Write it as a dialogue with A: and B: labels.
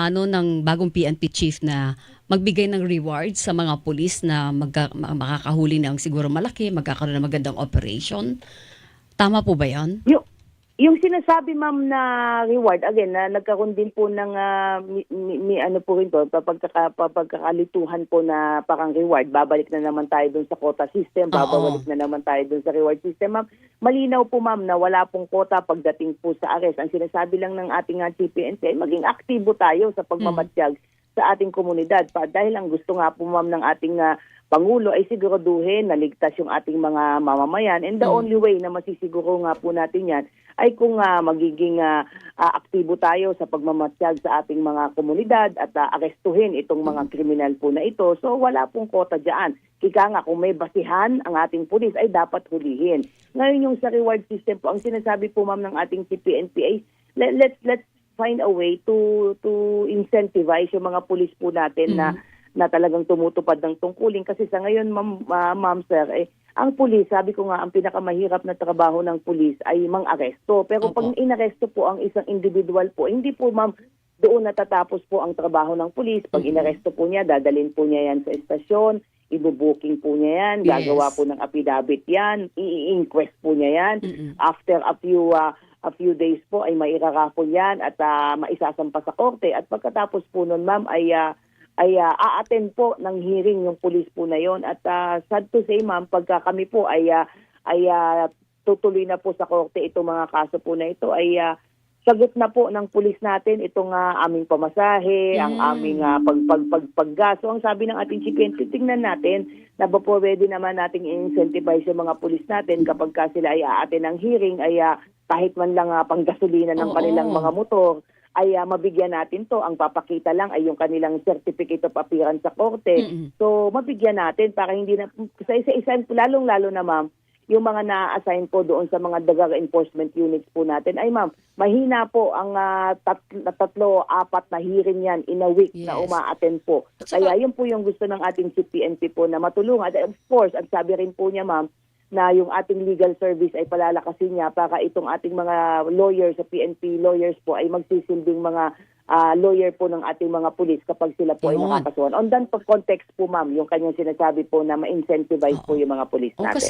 A: plano ng bagong PNP chief na magbigay ng rewards sa mga pulis na makakahuli ng siguro malaki, magkakaroon ng magandang operation. Tama po ba yan?
B: Yung sinasabi ma'am na reward, again, na nagkaroon din po ng ano po rin to, pagkakalituhan po na parang reward, babalik na naman tayo dun sa quota system, babalik na naman tayo dun sa reward system. Ma'am, malinaw po ma'am na wala pong quota pagdating po sa arrest. Ang sinasabi lang ng ating CPNP ay maging aktibo tayo sa pagmamatyag sa ating komunidad. Dahil ang gusto nga po ma'am ng ating Pangulo ay siguraduhin na ligtas yung ating mga mamamayan. And the only way na masisiguro nga po natin yan ay kung magiging aktibo tayo sa pagmamatyag sa ating mga komunidad at arestuhin itong mga kriminal po na ito. So wala pong kota dyan. Kika nga kung may basihan ang ating pulis ay dapat hulihin. Ngayon yung sa reward system po, ang sinasabi po ma'am ng ating CPNP ay let's find a way to incentivize yung mga pulis po natin na talagang tumutupad ng tungkulin. Kasi sa ngayon, ma'am sir, ang pulis, sabi ko nga, ang pinakamahirap na trabaho ng pulis ay mang-aresto. Pero pag inaresto po ang isang individual po, hindi po ma'am doon natatapos po ang trabaho ng pulis. Pag inaresto po niya, dadalhin po niya yan sa estasyon, ibubuking po niya yan, gagawa po ng affidavit yan, i-inquest po niya yan. After a few days po ay mairarapon yan at maisasampa sa korte. At pagkatapos po nun ma'am ay a-attend po ng hearing yung pulis po na yon. At sad to say ma'am, pagka kami po ay tutuloy na po sa korte itong mga kaso po na ito, ay sagot na po ng pulis natin itong aming pamasahe, ang aming paggaso. Ang sabi ng ating CPNP, tingnan natin na ba po pwede naman nating incentivize yung mga pulis natin kapag sila ay a-attend ng hearing, ay kahit man lang panggasolina ng kanilang mga motor, ay mabigyan natin to. Ang papakita lang ay yung kanilang certificate of appearance sa korte. So mabigyan natin para hindi na sa isa-isa, lalong-lalo na ma'am, yung mga na-assign po doon sa mga drug enforcement units po natin ay ma'am, mahina po ang tatlo, apat na hearing yan in a week na uma-attend po. Kaya yun po yung gusto ng ating CPNP po na matulungan. Of course, ang sabi rin po niya ma'am, na yung ating legal service ay palalakasin niya para itong ating mga lawyers sa PNP lawyers po ay magsisilbing mga lawyer po ng ating mga pulis kapag sila po ay nakakasuhan. On that context po ma'am, yung kanyang sinasabi po na ma-incentivize po yung mga pulis natin.